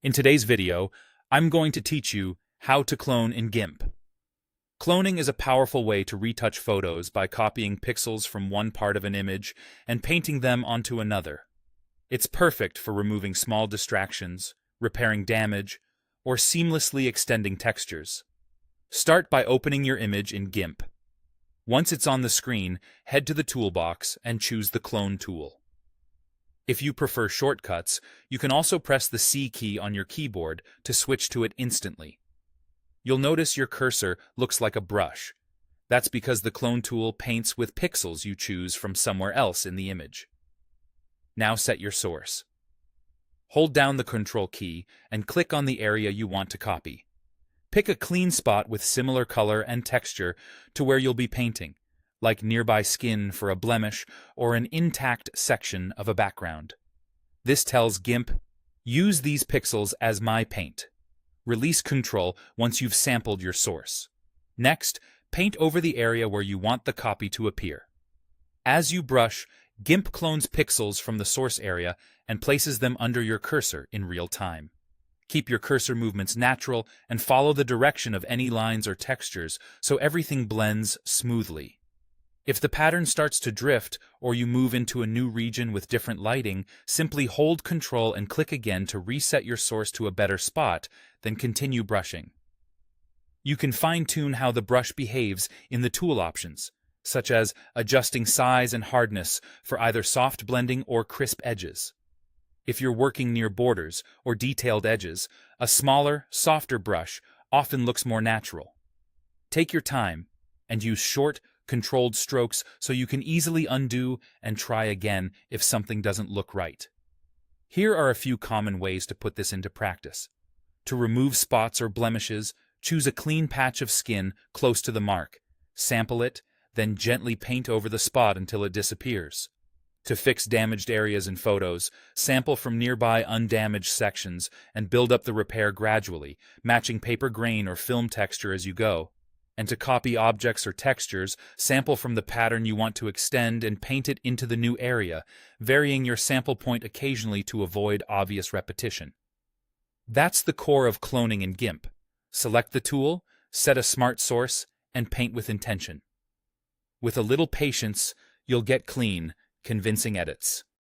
In today's video, I'm going to teach you how to clone in GIMP. Cloning is a powerful way to retouch photos by copying pixels from one part of an image and painting them onto another. It's perfect for removing small distractions, repairing damage, or seamlessly extending textures. Start by opening your image in GIMP. Once it's on the screen, head to the toolbox and choose the Clone tool. If you prefer shortcuts, you can also press the C key on your keyboard to switch to it instantly. You'll notice your cursor looks like a brush. That's because the Clone tool paints with pixels you choose from somewhere else in the image. Now set your source. Hold down the Control key and click on the area you want to copy. Pick a clean spot with similar color and texture to where you'll be painting, like nearby skin for a blemish or an intact section of a background. This tells GIMP, use these pixels as my paint. Release Control once you've sampled your source. Next, paint over the area where you want the copy to appear. As you brush, GIMP clones pixels from the source area and places them under your cursor in real time. Keep your cursor movements natural and follow the direction of any lines or textures so everything blends smoothly. If the pattern starts to drift or you move into a new region with different lighting, simply hold Control and click again to reset your source to a better spot, then continue brushing. You can fine-tune how the brush behaves in the tool options, such as adjusting size and hardness for either soft blending or crisp edges. If you're working near borders or detailed edges, a smaller, softer brush often looks more natural. Take your time and use short, controlled strokes so you can easily undo and try again if something doesn't look right. Here are a few common ways to put this into practice. To remove spots or blemishes, choose a clean patch of skin close to the mark. Sample it, then gently paint over the spot until it disappears. To fix damaged areas in photos, sample from nearby undamaged sections and build up the repair gradually, matching paper grain or film texture as you go. And to copy objects or textures, sample from the pattern you want to extend and paint it into the new area, varying your sample point occasionally to avoid obvious repetition. That's the core of cloning in GIMP. Select the tool, set a smart source, and paint with intention. With a little patience, you'll get clean, convincing edits.